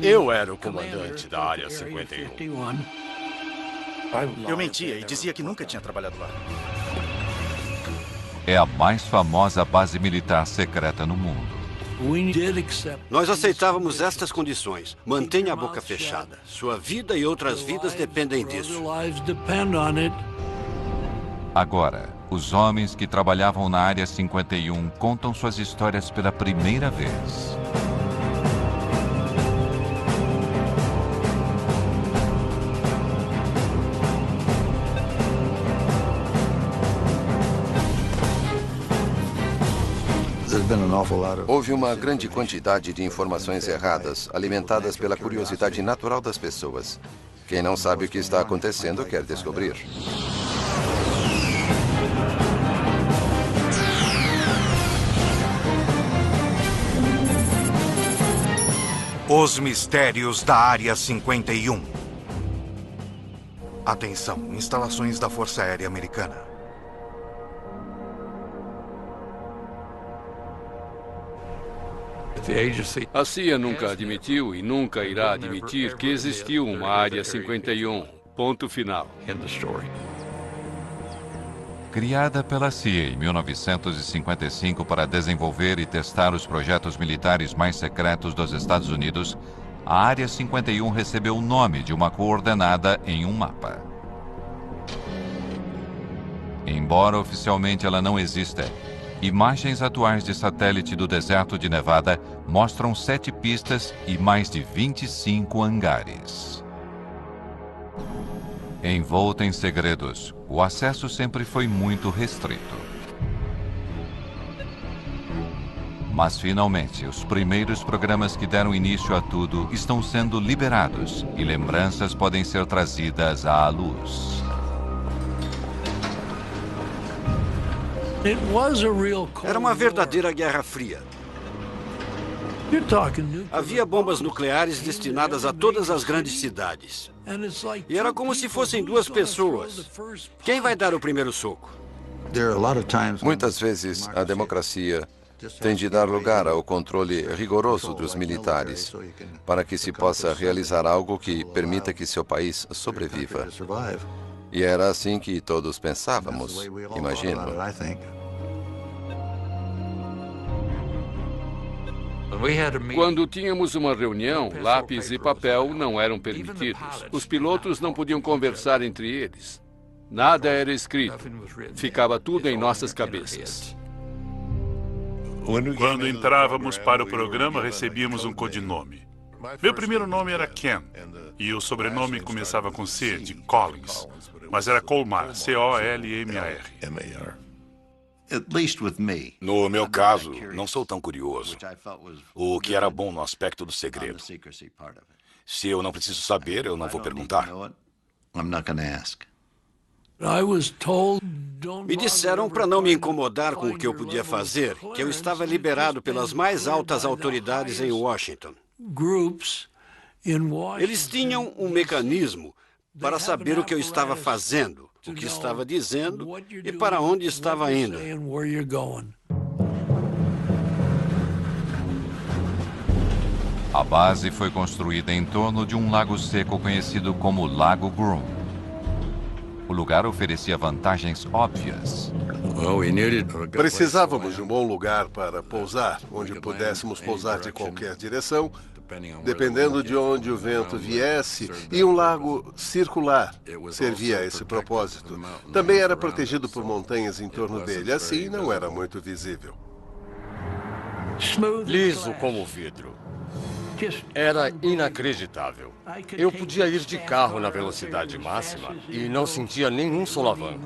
Eu era o comandante da Área 51. Eu mentia e dizia que nunca tinha trabalhado lá. É a mais famosa base militar secreta no mundo. Nós aceitávamos estas condições. Mantenha a boca fechada. Sua vida e outras vidas dependem disso. Agora, os homens que trabalhavam na Área 51 contam suas histórias pela primeira vez. Houve uma grande quantidade de informações erradas, alimentadas pela curiosidade natural das pessoas. Quem não sabe o que está acontecendo quer descobrir. Os mistérios da Área 51. Atenção, instalações da Força Aérea Americana. A CIA nunca admitiu e nunca irá admitir que existiu uma Área 51. Ponto final. Criada pela CIA em 1955 para desenvolver e testar os projetos militares mais secretos dos Estados Unidos, a Área 51 recebeu o nome de uma coordenada em um mapa. Embora oficialmente ela não exista, imagens atuais de satélite do deserto de Nevada mostram 7 pistas e mais de 25 hangares. Envolta em segredos, o acesso sempre foi muito restrito. Mas, finalmente, os primeiros programas que deram início a tudo estão sendo liberados e lembranças podem ser trazidas à luz. Era uma verdadeira Guerra Fria. Havia bombas nucleares destinadas a todas as grandes cidades. E era como se fossem duas pessoas. Quem vai dar o primeiro soco? Muitas vezes, a democracia tem de dar lugar ao controle rigoroso dos militares para que se possa realizar algo que permita que seu país sobreviva. E era assim que todos pensávamos, imagino. Quando tínhamos uma reunião, lápis e papel não eram permitidos. Os pilotos não podiam conversar entre eles. Nada era escrito. Ficava tudo em nossas cabeças. Quando entrávamos para o programa, recebíamos um codinome. Meu primeiro nome era Ken, e o sobrenome começava com C, de Collins. Mas era Colmar, C-O-L-M-A-R. No meu caso, não sou tão curioso. O que era bom no aspecto do segredo. Se eu não preciso saber, eu não vou perguntar. Me disseram para não me incomodar com o que eu podia fazer, que eu estava liberado pelas mais altas autoridades em Washington. Eles tinham um mecanismo para saber o que eu estava fazendo, o que estava dizendo e para onde estava indo. A base foi construída em torno de um lago seco conhecido como Lago Groom. O lugar oferecia vantagens óbvias. Precisávamos de um bom lugar para pousar, onde pudéssemos pousar de qualquer direção, dependendo de onde o vento viesse, e um lago circular servia a esse propósito. Também era protegido por montanhas em torno dele, assim não era muito visível. Liso como vidro. Era inacreditável. Eu podia ir de carro na velocidade máxima e não sentia nenhum solavanco.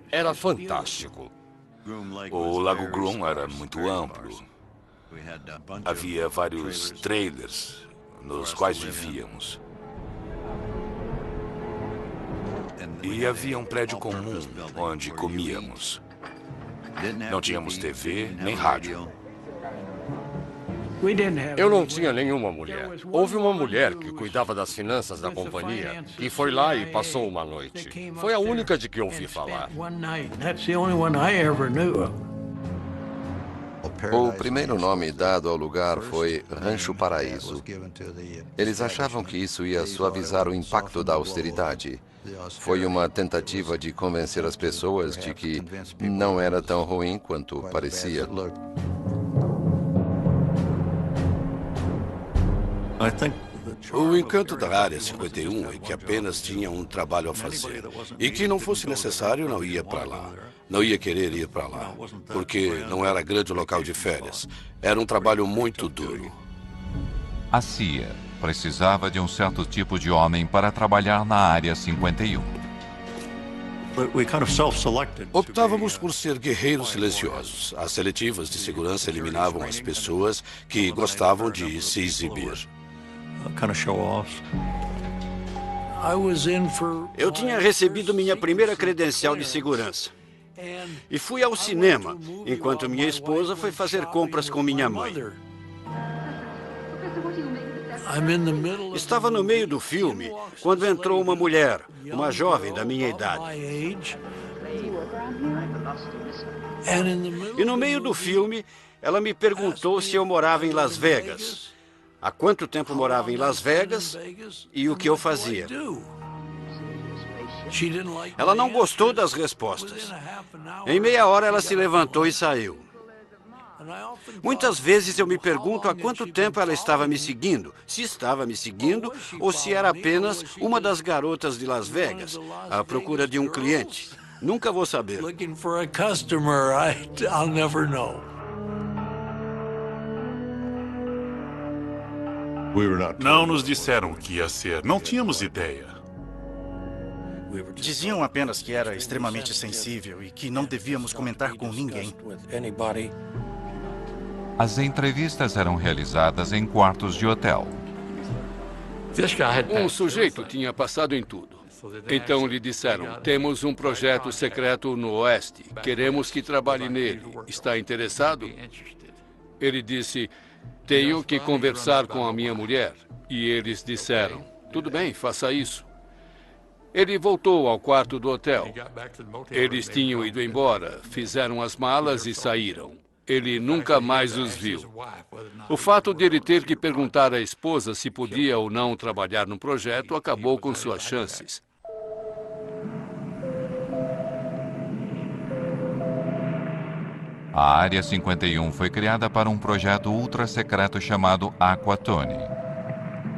Era fantástico. O Lago Groom era muito amplo. Havia vários trailers nos quais vivíamos. E havia um prédio comum onde comíamos. Não tínhamos TV nem rádio. Eu não tinha nenhuma mulher. Houve uma mulher que cuidava das finanças da companhia e foi lá e passou uma noite. Foi a única de que ouvi falar. O primeiro nome dado ao lugar foi Rancho Paraíso. Eles achavam que isso ia suavizar o impacto da austeridade. Foi uma tentativa de convencer as pessoas de que não era tão ruim quanto parecia. O encanto da Área 51 é que apenas tinha um trabalho a fazer. E que não fosse necessário, não ia para lá. Não ia querer ir para lá. Porque não era grande local de férias. Era um trabalho muito duro. A CIA precisava de um certo tipo de homem para trabalhar na Área 51. Optávamos por ser guerreiros silenciosos. As seletivas de segurança eliminavam as pessoas que gostavam de se exibir. Eu tinha recebido minha primeira credencial de segurança. E fui ao cinema, enquanto minha esposa foi fazer compras com minha mãe. Estava no meio do filme quando entrou uma mulher, uma jovem da minha idade. E no meio do filme, ela me perguntou se eu morava em Las Vegas, há quanto tempo morava em Las Vegas e o que eu fazia. Ela não gostou das respostas. Em meia hora, ela se levantou e saiu. Muitas vezes eu me pergunto há quanto tempo ela estava me seguindo, se estava me seguindo ou se era apenas uma das garotas de Las Vegas, à procura de um cliente. Nunca vou saber. Não nos disseram o que ia ser, não tínhamos ideia. Diziam apenas que era extremamente sensível e que não devíamos comentar com ninguém. As entrevistas eram realizadas em quartos de hotel. Um sujeito tinha passado em tudo. Então lhe disseram, temos um projeto secreto no Oeste. Queremos que trabalhe nele. Está interessado? Ele disse, tenho que conversar com a minha mulher. E eles disseram, tudo bem, faça isso. Ele voltou ao quarto do hotel. Eles tinham ido embora, fizeram as malas e saíram. Ele nunca mais os viu. O fato de ele ter que perguntar à esposa se podia ou não trabalhar no projeto acabou com suas chances. A Área 51 foi criada para um projeto ultra-secreto chamado Aquatone.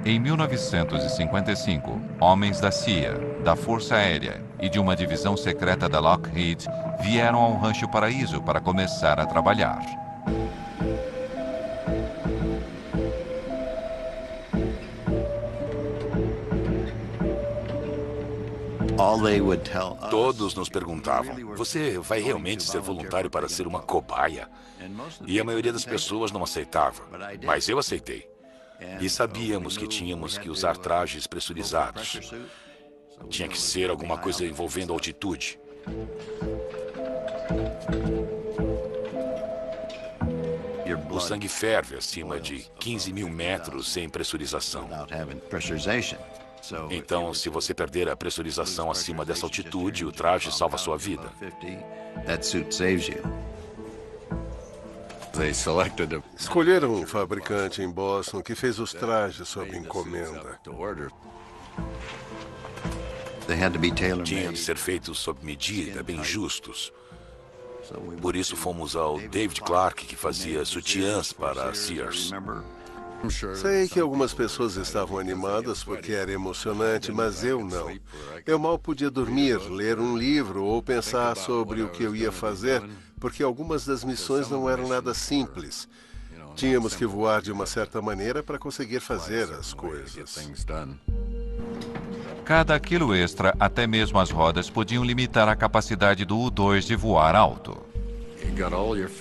Em 1955, homens da CIA, da Força Aérea e de uma divisão secreta da Lockheed vieram ao Rancho Paraíso para começar a trabalhar. Todos nos perguntavam, você vai realmente ser voluntário para ser uma cobaia? E a maioria das pessoas não aceitava, mas eu aceitei. E sabíamos que tínhamos que usar trajes pressurizados. Tinha que ser alguma coisa envolvendo altitude. O sangue ferve acima de 15 mil metros sem pressurização. Então, se você perder a pressurização acima dessa altitude, o traje salva sua vida. Escolheram um fabricante em Boston que fez os trajes sob encomenda. Tinham de ser feitos sob medida, bem justos. Por isso fomos ao David Clark, que fazia sutiãs para a Sears. Sei que algumas pessoas estavam animadas porque era emocionante, mas eu não. Eu mal podia dormir, ler um livro ou pensar sobre o que eu ia fazer, porque algumas das missões não eram nada simples. Tínhamos que voar de uma certa maneira para conseguir fazer as coisas. Cada quilo extra, até mesmo as rodas, podiam limitar a capacidade do U-2 de voar alto.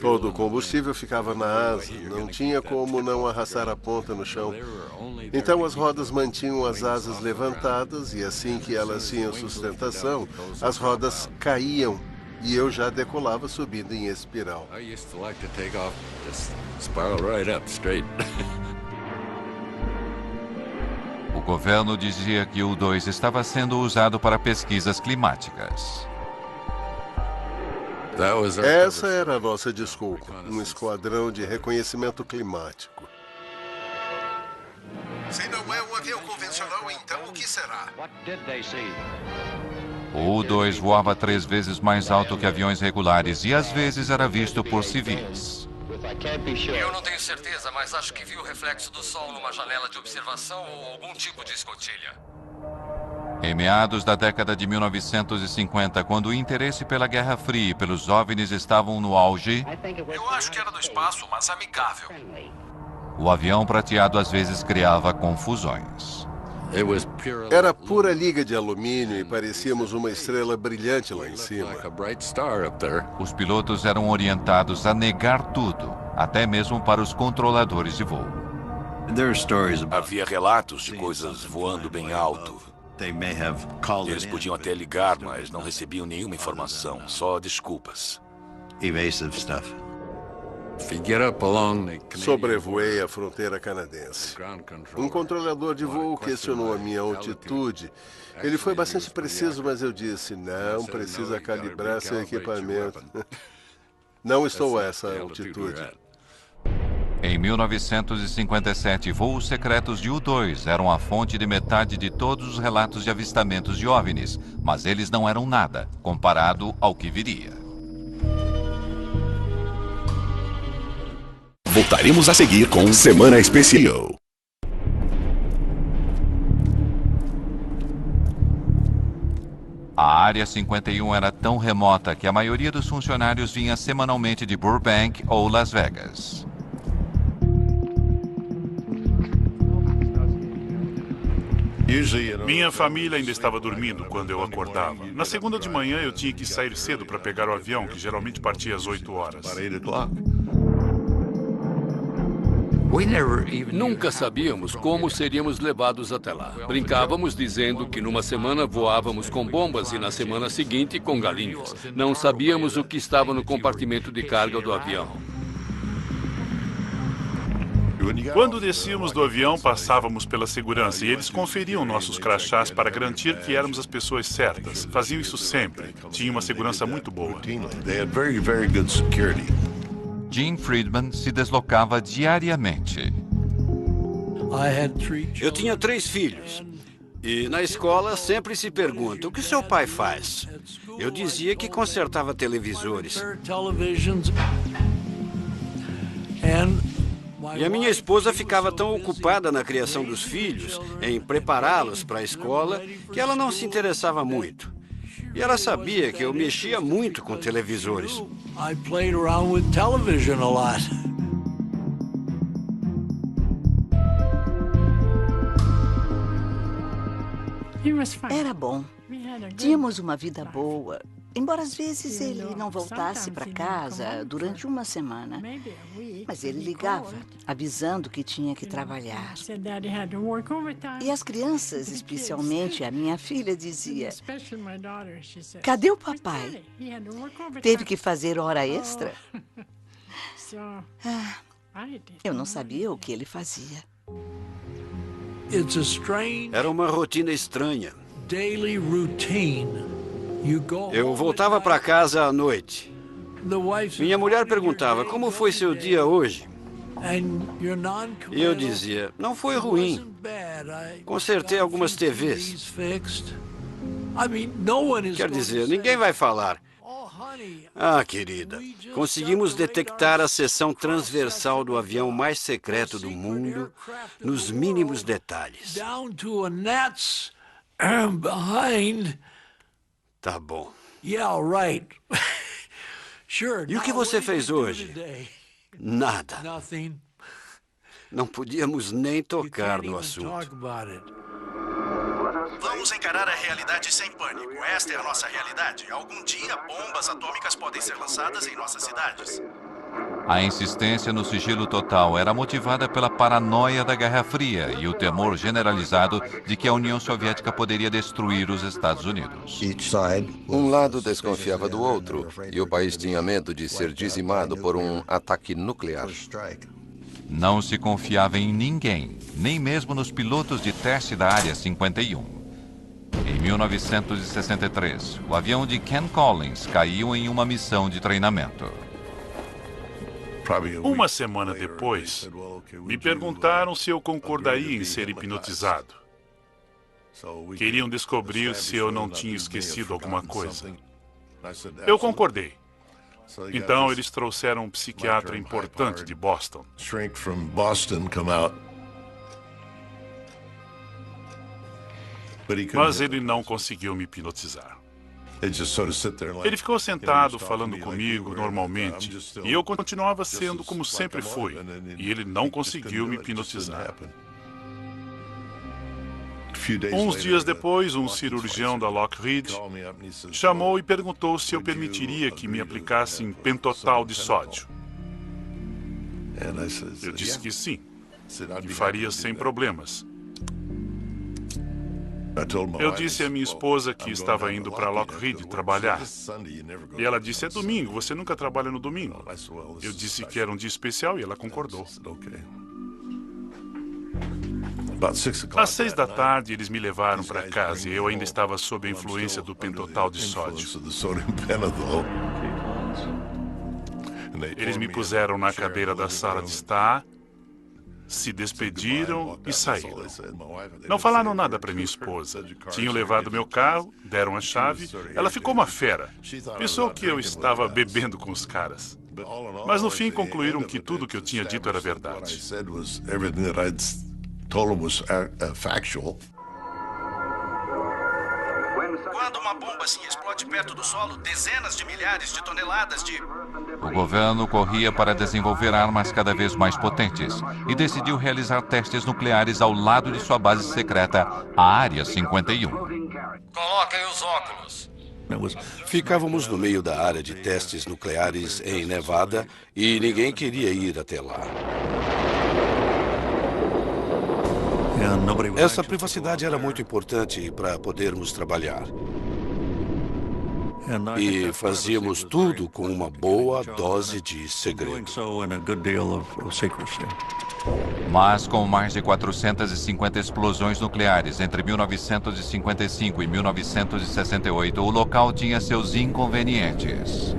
Todo o combustível ficava na asa, não tinha como não arrastar a ponta no chão. Então as rodas mantinham as asas levantadas e assim que elas tinham sustentação, as rodas caíam e eu já decolava subindo em espiral. O governo dizia que o U-2 estava sendo usado para pesquisas climáticas. Essa era a nossa desculpa, um esquadrão de reconhecimento climático. Se não é um avião convencional, então o que será? O U-2 voava 3 vezes mais alto que aviões regulares e às vezes era visto por civis. Eu não tenho certeza, mas acho que vi o reflexo do sol numa janela de observação ou algum tipo de escotilha. Em meados da década de 1950, quando o interesse pela Guerra Fria e pelos OVNIs estavam no auge, Eu acho que era do espaço, mas amigável. o avião prateado às vezes criava confusões. Era pura liga de alumínio e parecíamos uma estrela brilhante lá em cima. Os pilotos eram orientados a negar tudo, até mesmo para os controladores de voo. Havia relatos de coisas voando bem alto. Eles podiam até ligar, mas não recebiam nenhuma informação, só desculpas. Sobrevoei a fronteira canadense. Um controlador de voo questionou a minha altitude. Ele foi bastante preciso, mas eu disse, não precisa calibrar seu equipamento. Não estou a essa altitude. Em 1957, voos secretos de U-2 eram a fonte de metade de todos os relatos de avistamentos de OVNIs, mas eles não eram nada, comparado ao que viria. Voltaremos a seguir com Semana Especial. A Área 51 era tão remota que a maioria dos funcionários vinha semanalmente de Burbank ou Las Vegas. Minha família ainda estava dormindo quando eu acordava. Na segunda de manhã eu tinha que sair cedo para pegar o avião, que geralmente partia às 8 horas. Nunca sabíamos como seríamos levados até lá. Brincávamos dizendo que numa semana voávamos com bombas e na semana seguinte com galinhas. Não sabíamos o que estava no compartimento de carga do avião. Quando descíamos do avião, passávamos pela segurança e eles conferiam nossos crachás para garantir que éramos as pessoas certas. Faziam isso sempre. Tinha uma segurança muito boa. Jim Friedman se deslocava diariamente. Eu tinha 3 filhos. E na escola sempre se pergunta, o que seu pai faz? Eu dizia que consertava televisores. E a minha esposa ficava tão ocupada na criação dos filhos, em prepará-los para a escola, que ela não se interessava muito. E ela sabia que eu mexia muito com televisores. Era bom. Tínhamos uma vida boa. Embora às vezes ele não voltasse para casa durante uma semana. Mas ele ligava, avisando que tinha que trabalhar. E as crianças, especialmente a minha filha, dizia, cadê o papai? Teve que fazer hora extra? Eu não sabia o que ele fazia. Era uma rotina estranha. Eu voltava para casa à noite. Minha mulher perguntava, como foi seu dia hoje? E eu dizia, não foi ruim. Consertei algumas TVs. Quer dizer, ninguém vai falar. Ah, querida, conseguimos detectar a seção transversal do avião mais secreto do mundo nos mínimos detalhes. Tá bom. E o que você fez hoje? Nada. Não podíamos nem tocar no assunto. Vamos encarar a realidade sem pânico. Esta é a nossa realidade. Algum dia, bombas atômicas podem ser lançadas em nossas cidades. A insistência no sigilo total era motivada pela paranoia da Guerra Fria e o temor generalizado de que a União Soviética poderia destruir os Estados Unidos. Um lado desconfiava do outro e o país tinha medo de ser dizimado por um ataque nuclear. Não se confiava em ninguém, nem mesmo nos pilotos de teste da Área 51. Em 1963, o avião de Ken Collins caiu em uma missão de treinamento. Uma semana depois, me perguntaram se eu concordaria em ser hipnotizado. Queriam descobrir se eu não tinha esquecido alguma coisa. Eu concordei. Então, eles trouxeram um psiquiatra importante de Boston. Mas ele não conseguiu me hipnotizar. Ele ficou sentado falando comigo normalmente, e eu continuava sendo como sempre fui, e ele não conseguiu me hipnotizar. Uns dias depois, um cirurgião da Lockheed chamou e perguntou se eu permitiria que me aplicassem pentotal de sódio. Eu disse que sim, que faria sem problemas. Eu disse à minha esposa que estava indo para Lockheed trabalhar. E ela disse, é domingo, você nunca trabalha no domingo. Eu disse que era um dia especial e ela concordou. Às 6 da tarde, eles me levaram para casa e eu ainda estava sob a influência do pentotal de sódio. Eles me puseram na cadeira da sala de estar, se despediram e saíram. Não falaram nada para minha esposa. Tinham levado meu carro, deram a chave. Ela ficou uma fera. Pensou que eu estava bebendo com os caras. Mas no fim concluíram que tudo que eu tinha dito era verdade. Quando uma bomba assim explode perto do solo, dezenas de milhares de toneladas de... O governo corria para desenvolver armas cada vez mais potentes e decidiu realizar testes nucleares ao lado de sua base secreta, a Área 51. Coloquem os óculos. Ficávamos no meio da área de testes nucleares em Nevada e ninguém queria ir até lá. Essa privacidade era muito importante para podermos trabalhar. E fazíamos tudo com uma boa dose de segredo. Mas com mais de 450 explosões nucleares entre 1955 e 1968, o local tinha seus inconvenientes.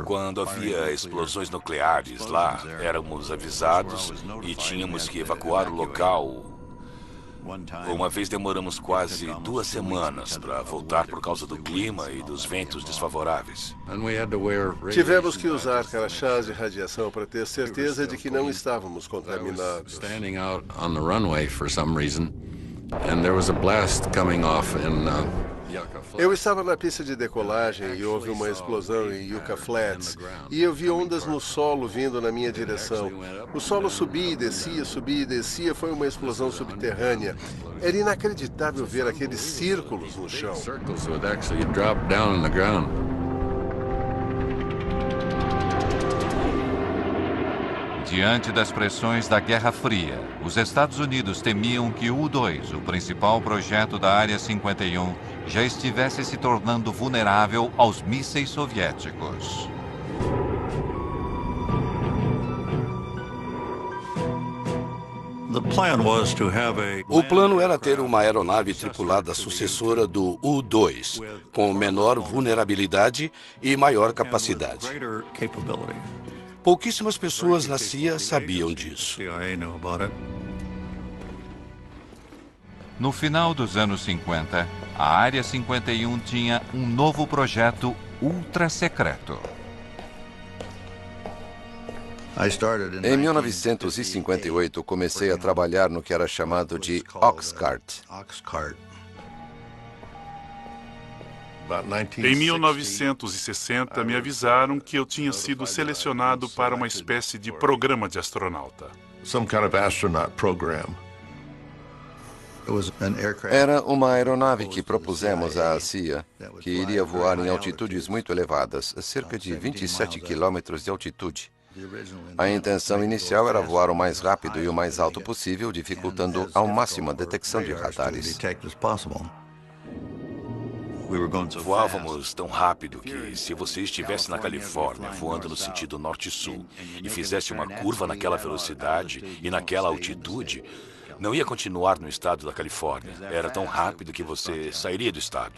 Quando havia explosões nucleares lá, éramos avisados e tínhamos que evacuar o local. Uma vez demoramos quase 2 semanas para voltar por causa do clima e dos ventos desfavoráveis. Tivemos que usar crachás de radiação para ter certeza de que não estávamos contaminados. Eu estava na pista de decolagem e houve uma explosão em Yucca Flats. E eu vi ondas no solo vindo na minha direção. O solo subia e descia. Foi uma explosão subterrânea. Era inacreditável ver aqueles círculos no chão. Diante das pressões da Guerra Fria, os Estados Unidos temiam que o U-2, o principal projeto da Área 51, já estivesse se tornando vulnerável aos mísseis soviéticos. O plano era ter uma aeronave tripulada sucessora do U-2, com menor vulnerabilidade e maior capacidade. Pouquíssimas pessoas na CIA sabiam disso. No final dos anos 50, a Área 51 tinha um novo projeto ultra secreto. Em 1958, comecei a trabalhar no que era chamado de Oxcart. Em 1960, me avisaram que eu tinha sido selecionado para uma espécie de programa de astronauta. Era uma aeronave que propusemos à CIA, que iria voar em altitudes muito elevadas, cerca de 27 quilômetros de altitude. A intenção inicial era voar o mais rápido e o mais alto possível, dificultando ao máximo a detecção de radares. Voávamos tão rápido que, se você estivesse na Califórnia, voando no sentido norte-sul, e fizesse uma curva naquela velocidade e naquela altitude, Não ia continuar no estado da Califórnia. Era tão rápido que você sairia do estado.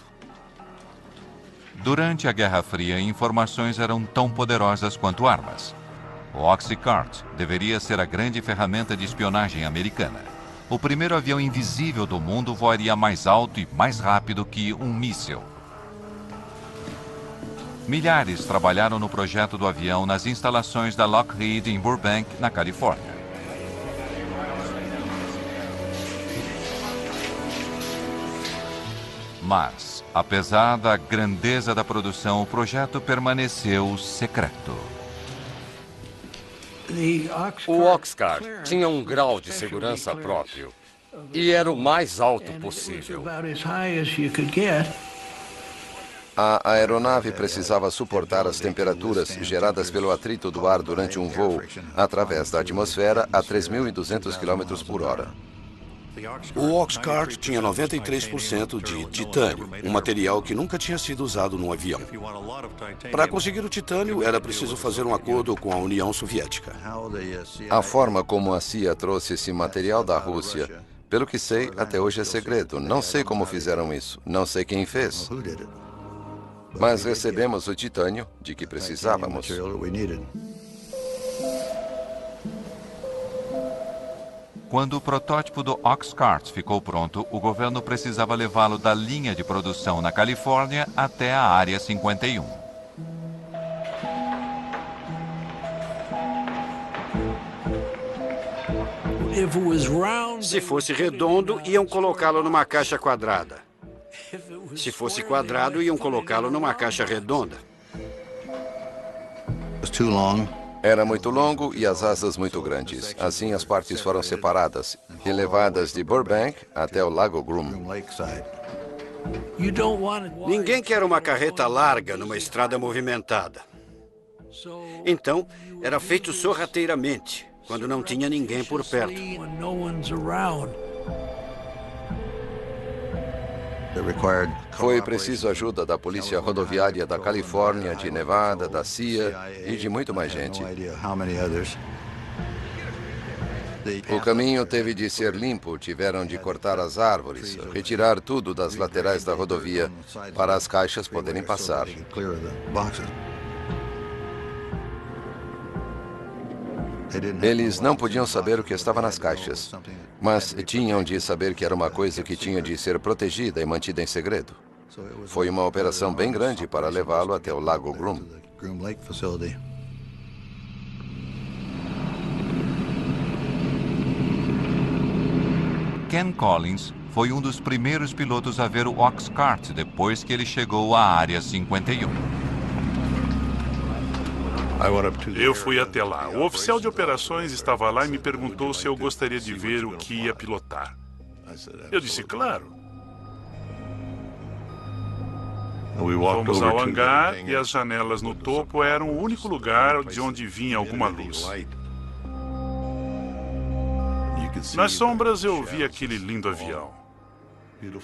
Durante a Guerra Fria, informações eram tão poderosas quanto armas. O Oxycart deveria ser a grande ferramenta de espionagem americana. O primeiro avião invisível do mundo voaria mais alto e mais rápido que um míssil. Milhares trabalharam no projeto do avião nas instalações da Lockheed em Burbank, na Califórnia. Mas, apesar da grandeza da produção, o projeto permaneceu secreto. O Oxcart tinha um grau de segurança próprio e era o mais alto possível. A aeronave precisava suportar as temperaturas geradas pelo atrito do ar durante um voo através da atmosfera a 3.200 km por hora. O Oxcart tinha 93% de titânio, um material que nunca tinha sido usado num avião. Para conseguir o titânio, era preciso fazer um acordo com a União Soviética. A forma como a CIA trouxe esse material da Rússia, pelo que sei, até hoje é segredo. Não sei como fizeram isso, não sei quem fez. Mas recebemos o titânio de que precisávamos. Quando o protótipo do Oxcart ficou pronto, o governo precisava levá-lo da linha de produção na Califórnia até a Área 51. Se fosse redondo, iam colocá-lo numa caixa quadrada. Se fosse quadrado, iam colocá-lo numa caixa redonda. Era muito longo e as asas muito grandes. Assim, as partes foram separadas e levadas de Burbank até o Lago Groom. Ninguém quer uma carreta larga numa estrada movimentada. Então, era feito sorrateiramente, quando não tinha ninguém por perto. Foi preciso ajuda da Polícia Rodoviária da Califórnia, de Nevada, da CIA e de muito mais gente. O caminho teve de ser limpo, tiveram de cortar as árvores, retirar tudo das laterais da rodovia para as caixas poderem passar. Eles não podiam saber o que estava nas caixas, mas tinham de saber que era uma coisa que tinha de ser protegida e mantida em segredo. Foi uma operação bem grande para levá-lo até o Lago Groom. Ken Collins foi um dos primeiros pilotos a ver o Oxcart depois que ele chegou à Área 51. Eu fui até lá. O oficial de operações estava lá e me perguntou se eu gostaria de ver o que ia pilotar. Eu disse, claro. Fomos ao hangar e as janelas no topo eram o único lugar de onde vinha alguma luz. Nas sombras eu vi aquele lindo avião.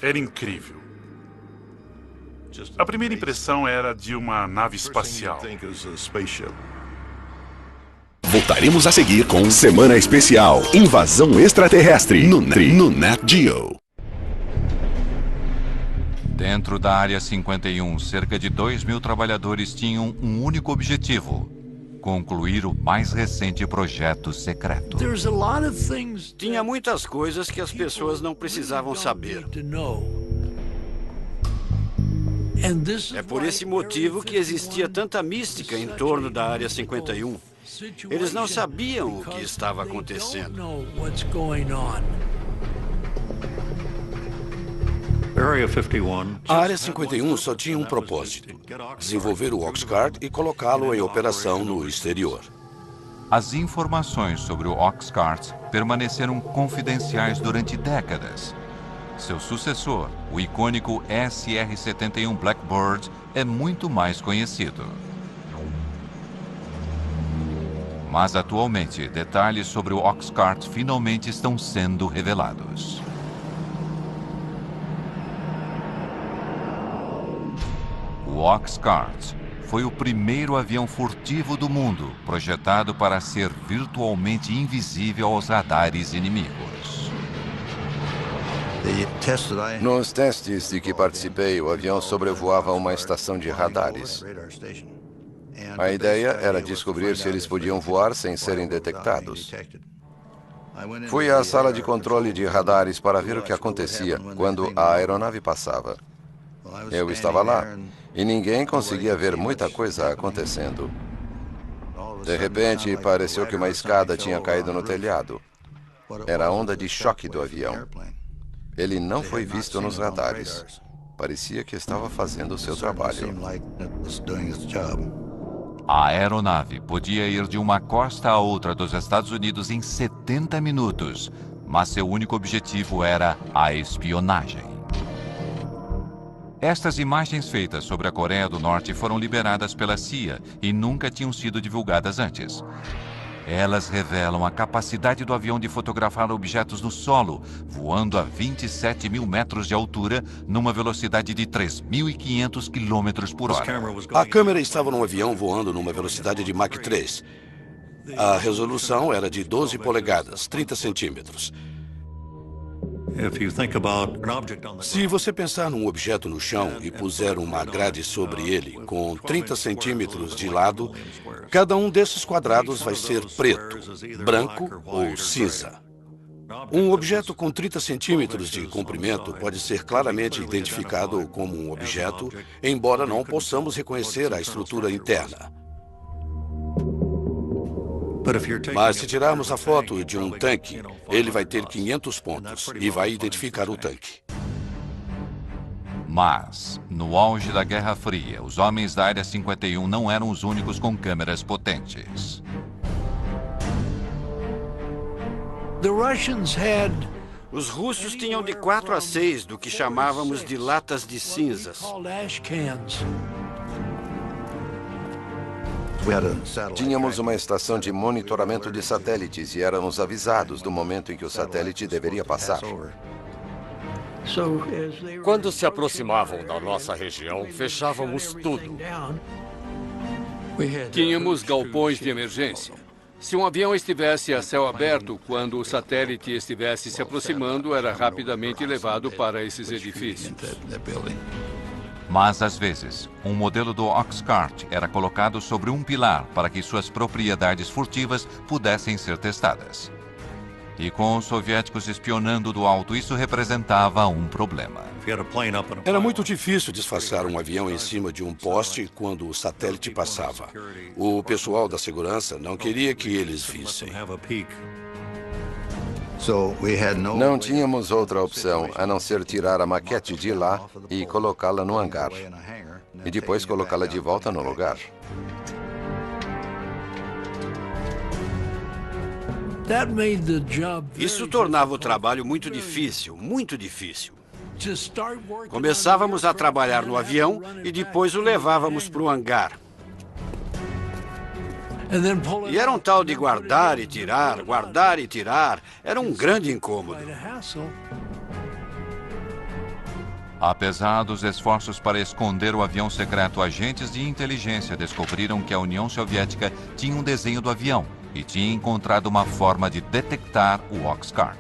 Era incrível. A primeira impressão era de uma nave espacial. Voltaremos a seguir com Semana Especial Invasão Extraterrestre no Nat Geo. Dentro da Área 51, cerca de 2.000 trabalhadores tinham um único objetivo: concluir o mais recente projeto secreto. Tinha muitas coisas que as pessoas não precisavam saber. É por esse motivo que existia tanta mística em torno da Área 51. Eles não sabiam o que estava acontecendo. A Área 51 só tinha um propósito: desenvolver o Oxcart e colocá-lo em operação no exterior. As informações sobre o Oxcart permaneceram confidenciais durante décadas. Seu sucessor, o icônico SR-71 Blackbird, é muito mais conhecido. Mas atualmente, detalhes sobre o Oxcart finalmente estão sendo revelados. O Oxcart foi o primeiro avião furtivo do mundo, projetado para ser virtualmente invisível aos radares inimigos. Nos testes de que participei, o avião sobrevoava uma estação de radares. A ideia era descobrir se eles podiam voar sem serem detectados. Fui à sala de controle de radares para ver o que acontecia quando a aeronave passava. Eu estava lá e ninguém conseguia ver muita coisa acontecendo. De repente, pareceu que uma escada tinha caído no telhado. Era a onda de choque do avião. Ele não foi visto nos radares. Parecia que estava fazendo o seu trabalho. A aeronave podia ir de uma costa a outra dos Estados Unidos em 70 minutos, mas seu único objetivo era a espionagem. Estas imagens feitas sobre a Coreia do Norte foram liberadas pela CIA e nunca tinham sido divulgadas antes. Elas revelam a capacidade do avião de fotografar objetos no solo, voando a 27 mil metros de altura, numa velocidade de 3.500 km por hora. A câmera estava num avião voando numa velocidade de Mach 3. A resolução era de 12 polegadas, 30 centímetros. Se você pensar num objeto no chão e puser uma grade sobre ele com 30 centímetros de lado, cada um desses quadrados vai ser preto, branco ou cinza. Um objeto com 30 centímetros de comprimento pode ser claramente identificado como um objeto, embora não possamos reconhecer a estrutura interna. Mas se tirarmos a foto de um tanque, ele vai ter 500 pontos e vai identificar o tanque. Mas, no auge da Guerra Fria, os homens da Área 51 não eram os únicos com câmeras potentes. Os russos tinham de 4 a 6 do que chamávamos de latas de cinzas. Tínhamos uma estação de monitoramento de satélites e éramos avisados do momento em que o satélite deveria passar. Quando se aproximavam da nossa região, fechávamos tudo. Tínhamos galpões de emergência. Se um avião estivesse a céu aberto, quando o satélite estivesse se aproximando, era rapidamente levado para esses edifícios. Mas, às vezes, um modelo do Oxcart era colocado sobre um pilar para que suas propriedades furtivas pudessem ser testadas. E com os soviéticos espionando do alto, isso representava um problema. Era muito difícil disfarçar um avião em cima de um poste quando o satélite passava. O pessoal da segurança não queria que eles vissem. Não tínhamos outra opção a não ser tirar a maquete de lá e colocá-la no hangar. E depois colocá-la de volta no lugar. Isso tornava o trabalho muito difícil, muito difícil. Começávamos a trabalhar no avião e depois o levávamos para o hangar. E era um tal de guardar e tirar, guardar e tirar. Era um grande incômodo. Apesar dos esforços para esconder o avião secreto, agentes de inteligência descobriram que a União Soviética tinha um desenho do avião e tinha encontrado uma forma de detectar o Oxcart.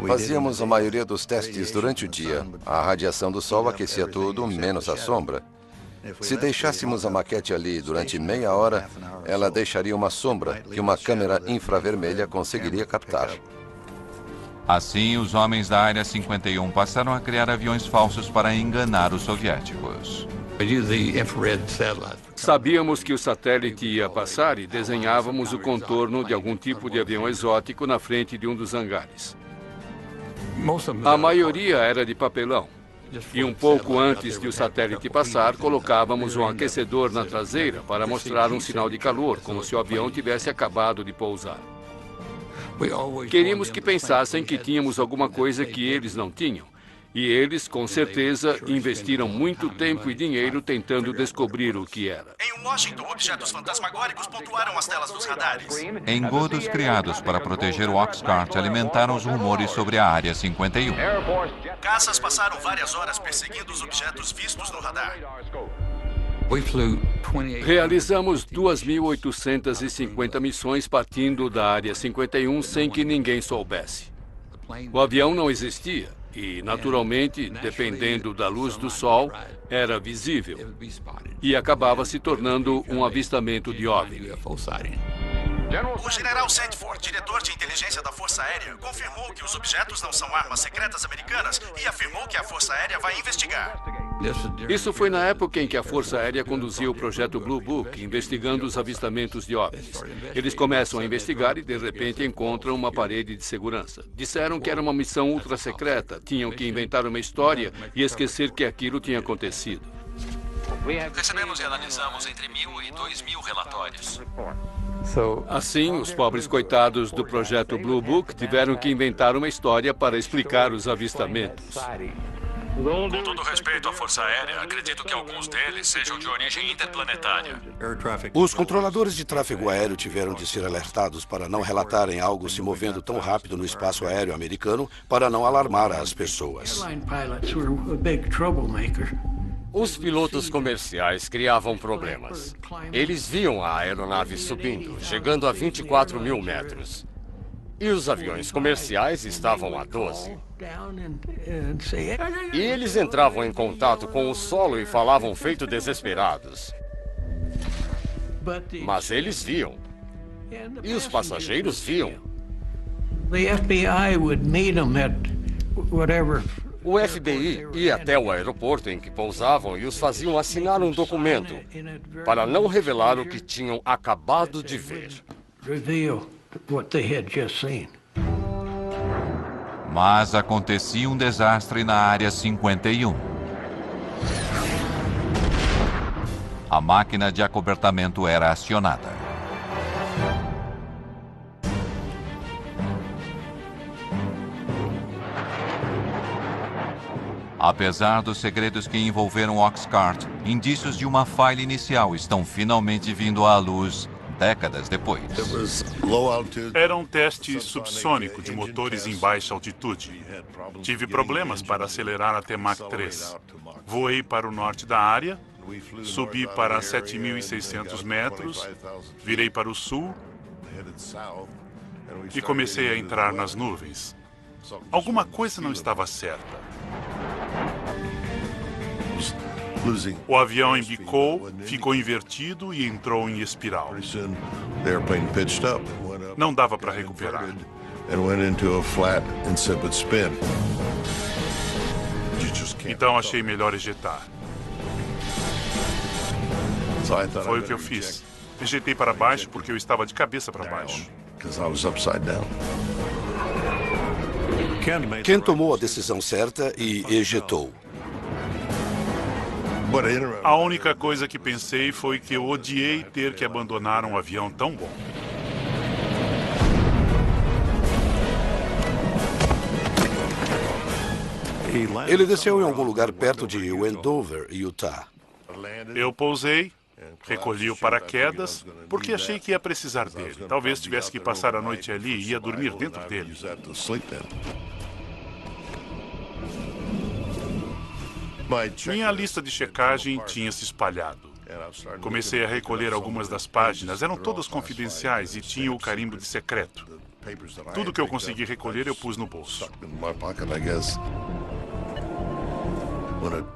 Fazíamos a maioria dos testes durante o dia. A radiação do sol aquecia tudo, menos a sombra. Se deixássemos a maquete ali durante meia hora, ela deixaria uma sombra que uma câmera infravermelha conseguiria captar. Assim, os homens da Área 51 passaram a criar aviões falsos para enganar os soviéticos. Sabíamos que o satélite ia passar e desenhávamos o contorno de algum tipo de avião exótico na frente de um dos hangares. A maioria era de papelão. E um pouco antes de o satélite passar, colocávamos um aquecedor na traseira para mostrar um sinal de calor, como se o avião tivesse acabado de pousar. Queríamos que pensassem que tínhamos alguma coisa que eles não tinham. E eles, com certeza, investiram muito tempo e dinheiro tentando descobrir o que era. Em Washington, objetos fantasmagóricos pontuaram as telas dos radares. Engodos criados para proteger o Oxcart alimentaram os rumores sobre a Área 51. Caças passaram várias horas perseguindo os objetos vistos no radar. Realizamos 2.850 missões partindo da Área 51 sem que ninguém soubesse. O avião não existia e, naturalmente, dependendo da luz do sol, era visível e acabava se tornando um avistamento de OVNI. O general Sandford, diretor de inteligência da Força Aérea, confirmou que os objetos não são armas secretas americanas e afirmou que a Força Aérea vai investigar. Isso foi na época em que a Força Aérea conduzia o projeto Blue Book, investigando os avistamentos de OVNIs. Eles começam a investigar e, de repente, encontram uma parede de segurança. Disseram que era uma missão ultra secreta, tinham que inventar uma história e esquecer que aquilo tinha acontecido. Recebemos e analisamos entre 1.000 e 2.000 relatórios. Assim, os pobres coitados do projeto Blue Book tiveram que inventar uma história para explicar os avistamentos. Com todo respeito à Força Aérea, acredito que alguns deles sejam de origem interplanetária. Os controladores de tráfego aéreo tiveram de ser alertados para não relatarem algo se movendo tão rápido no espaço aéreo americano para não alarmar as pessoas. Os pilotos comerciais criavam problemas. Eles viam a aeronave subindo, chegando a 24.000 metros. E os aviões comerciais estavam a 12. E eles entravam em contato com o solo e falavam feito desesperados. Mas eles viam. E os passageiros viam. O FBI ia até o aeroporto em que pousavam e os faziam assinar um documento para não revelar o que tinham acabado de ver. Mas acontecia um desastre na Área 51. A máquina de acobertamento era acionada. Apesar dos segredos que envolveram Oxcart, indícios de uma falha inicial estão finalmente vindo à luz décadas depois. Era um teste subsônico de motores em baixa altitude. Tive problemas para acelerar até Mach 3. Voei para o norte da área, subi para 7.600 metros, virei para o sul e comecei a entrar nas nuvens. Alguma coisa não estava certa. O avião embicou, ficou invertido e entrou em espiral. Não dava para recuperar. Então achei melhor ejetar. Foi o que eu fiz. Ejetei para baixo porque eu estava de cabeça para baixo. Ken tomou a decisão certa e ejetou. A única coisa que pensei foi que eu odiei ter que abandonar um avião tão bom. Ele desceu em algum lugar perto de Wendover, Utah. Eu pousei, recolhi o paraquedas, porque achei que ia precisar dele. Talvez tivesse que passar a noite ali e ia dormir dentro dele. Minha lista de checagem tinha se espalhado. Comecei a recolher algumas das páginas, eram todas confidenciais e tinham o carimbo de secreto. Tudo que eu consegui recolher eu pus no bolso.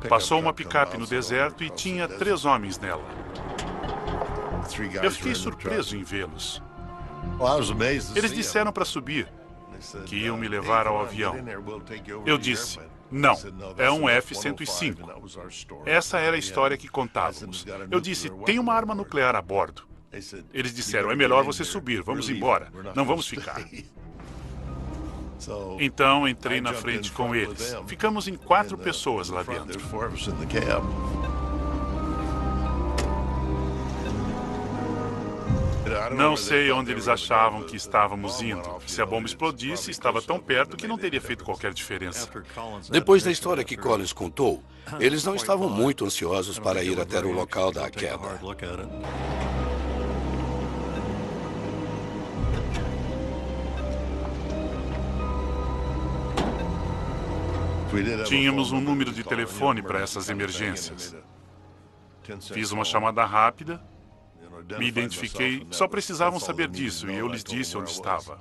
Passou uma picape no deserto e tinha 3 homens nela. Eu fiquei surpreso em vê-los. Eles disseram para subir, que iam me levar ao avião. Eu disse, não, é um F-105. Essa era a história que contávamos. Eu disse, tem uma arma nuclear a bordo. Eles disseram, é melhor você subir, vamos embora, não vamos ficar. Então entrei na frente com eles. Ficamos em 4 pessoas lá dentro. Não sei onde eles achavam que estávamos indo. Se a bomba explodisse, estava tão perto que não teria feito qualquer diferença. Depois da história que Collins contou, eles não estavam muito ansiosos para ir até o local da queda. Tínhamos um número de telefone para essas emergências. Fiz uma chamada rápida. Me identifiquei, só precisavam saber disso e eu lhes disse onde estava.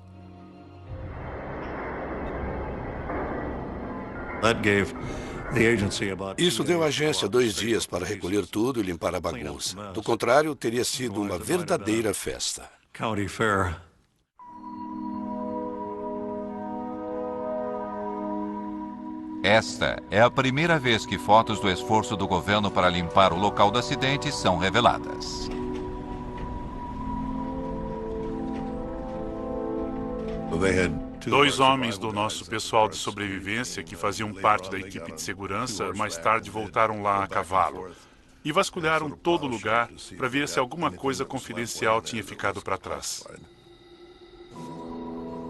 Isso deu à agência 2 dias para recolher tudo e limpar a bagunça. Do contrário, teria sido uma verdadeira festa. Esta é a primeira vez que fotos do esforço do governo para limpar o local do acidente são reveladas. Dois homens do nosso pessoal de sobrevivência, que faziam parte da equipe de segurança, mais tarde voltaram lá a cavalo e vasculharam todo o lugar para ver se alguma coisa confidencial tinha ficado para trás.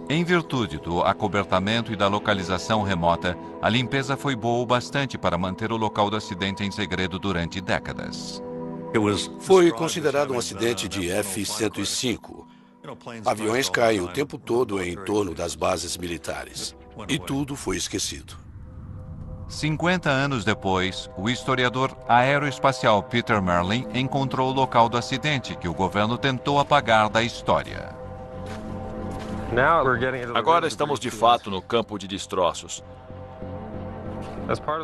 Em virtude do acobertamento e da localização remota, a limpeza foi boa o bastante para manter o local do acidente em segredo durante décadas. Foi considerado um acidente de F-105. Aviões caem o tempo todo em torno das bases militares. E tudo foi esquecido. 50 anos depois, o historiador aeroespacial Peter Merlin encontrou o local do acidente que o governo tentou apagar da história. Agora estamos de fato no campo de destroços.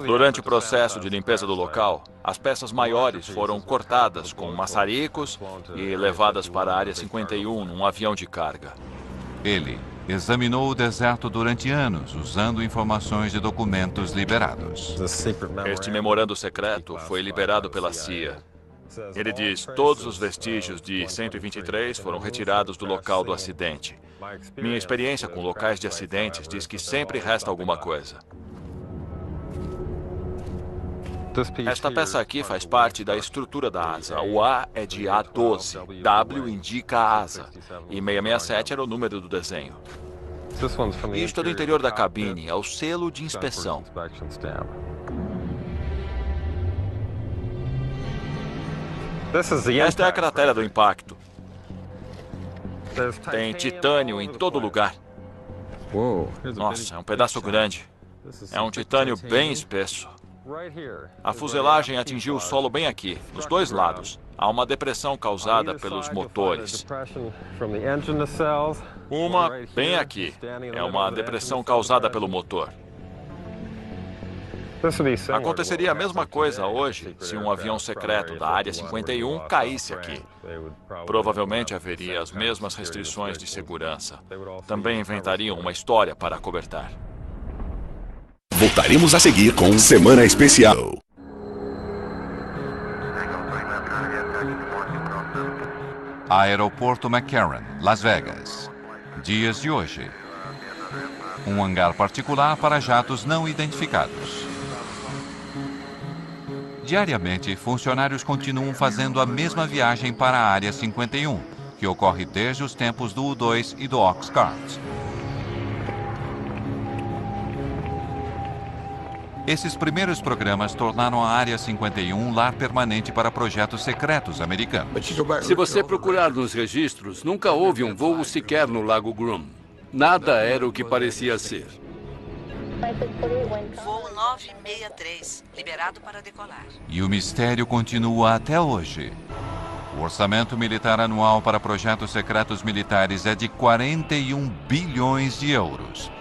Durante o processo de limpeza do local, as peças maiores foram cortadas com maçaricos e levadas para a Área 51 num avião de carga. Ele examinou o deserto durante anos, usando informações de documentos liberados. Este memorando secreto foi liberado pela CIA. Ele diz: todos os vestígios de 123 foram retirados do local do acidente. Minha experiência com locais de acidentes diz que sempre resta alguma coisa. Esta peça aqui faz parte da estrutura da asa. O A é de A12, W indica a asa, e 667 era o número do desenho. Isto é do interior da cabine, é o selo de inspeção. Esta é a cratera do impacto. Tem titânio em todo lugar. Nossa, é um pedaço grande. É um titânio bem espesso. A fuselagem atingiu o solo bem aqui, nos dois lados. Há uma depressão causada pelos motores. Uma bem aqui. É uma depressão causada pelo motor. Aconteceria a mesma coisa hoje se um avião secreto da Área 51 caísse aqui. Provavelmente haveria as mesmas restrições de segurança. Também inventariam uma história para acobertar. Voltaremos a seguir com Semana Especial. Aeroporto McCarran, Las Vegas. Dias de hoje. Um hangar particular para jatos não identificados. Diariamente, funcionários continuam fazendo a mesma viagem para a Área 51, que ocorre desde os tempos do U-2 e do Oxcart. Esses primeiros programas tornaram a Área 51 um lar permanente para projetos secretos americanos. Se você procurar nos registros, nunca houve um voo sequer no Lago Groom. Nada era o que parecia ser. Voo 963, liberado para decolar. E o mistério continua até hoje. O orçamento militar anual para projetos secretos militares é de 41 bilhões de euros.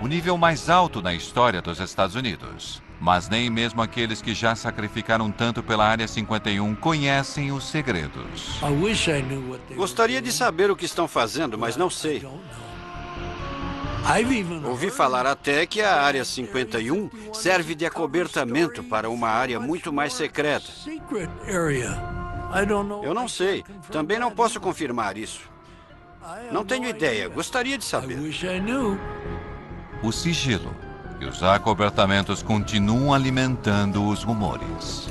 O nível mais alto na história dos Estados Unidos. Mas nem mesmo aqueles que já sacrificaram tanto pela Área 51 conhecem os segredos. Gostaria de saber o que estão fazendo, mas não sei. Ouvi falar até que a Área 51 serve de acobertamento para uma área muito mais secreta. Eu não sei. Também não posso confirmar isso. Não tenho ideia. Gostaria de saber. O sigilo e os acobertamentos continuam alimentando os rumores.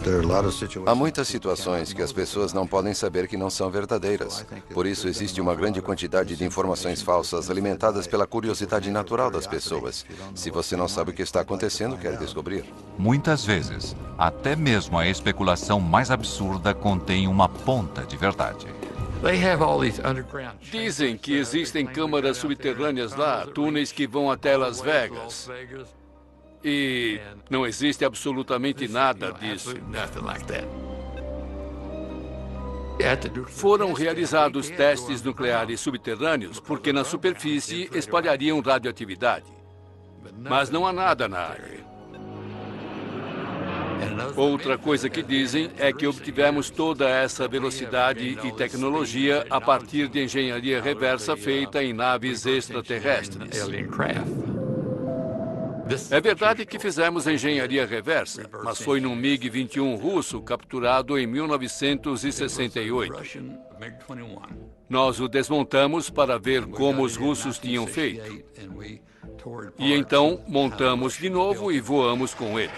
Há muitas situações que as pessoas não podem saber que não são verdadeiras. Por isso existe uma grande quantidade de informações falsas alimentadas pela curiosidade natural das pessoas. Se você não sabe o que está acontecendo, quer descobrir. Muitas vezes, até mesmo a especulação mais absurda contém uma ponta de verdade. Dizem que existem câmaras subterrâneas lá, túneis que vão até Las Vegas. E não existe absolutamente nada disso. Foram realizados testes nucleares subterrâneos porque na superfície espalhariam radioatividade. Mas não há nada na área. Outra coisa que dizem é que obtivemos toda essa velocidade e tecnologia a partir de engenharia reversa feita em naves extraterrestres. É verdade que fizemos engenharia reversa, mas foi num MiG-21 russo capturado em 1968. Nós o desmontamos para ver como os russos tinham feito. E então montamos de novo e voamos com ele.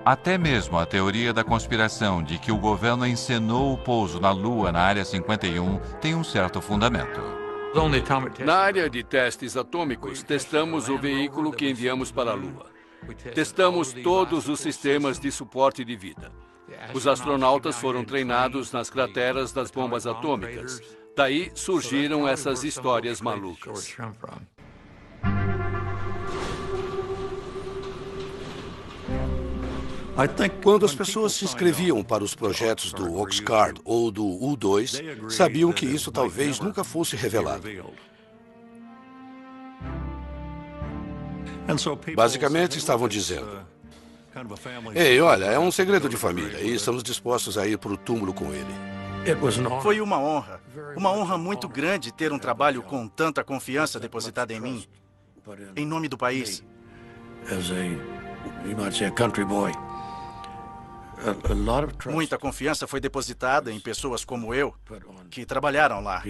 Até mesmo a teoria da conspiração de que o governo encenou o pouso na Lua na Área 51 tem um certo fundamento. Na área de testes atômicos, testamos o veículo que enviamos para a Lua. Testamos todos os sistemas de suporte de vida. Os astronautas foram treinados nas crateras das bombas atômicas. Daí surgiram essas histórias malucas. Quando as pessoas se inscreviam para os projetos do Oxcart ou do U-2, sabiam que isso talvez nunca fosse revelado. Basicamente, estavam dizendo: ei, olha, é um segredo de família e estamos dispostos a ir para o túmulo com ele. Foi uma honra muito grande ter um trabalho com tanta confiança depositada em mim, em nome do país. Muita confiança foi depositada em pessoas como eu, que trabalharam lá.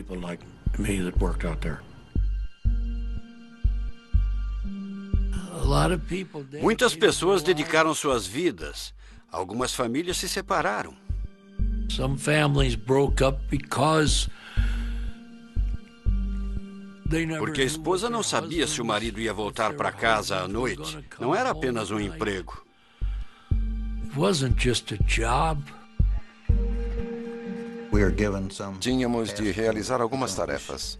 Muitas pessoas dedicaram suas vidas. Algumas famílias se separaram. Porque a esposa não sabia se o marido ia voltar para casa à noite. Não era apenas um emprego. Tínhamos de realizar algumas tarefas.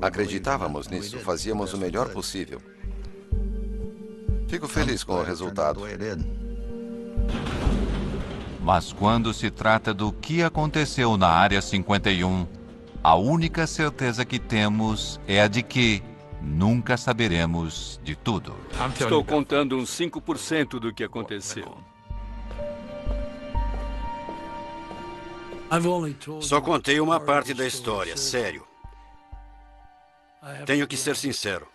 Acreditávamos nisso, fazíamos o melhor possível. Fico feliz com o resultado. Mas quando se trata do que aconteceu na Área 51, a única certeza que temos é a de que nunca saberemos de tudo. Estou contando uns 5% do que aconteceu. Só contei uma parte da história, sério. Tenho que ser sincero.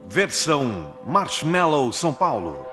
Versão Marshmallow São Paulo.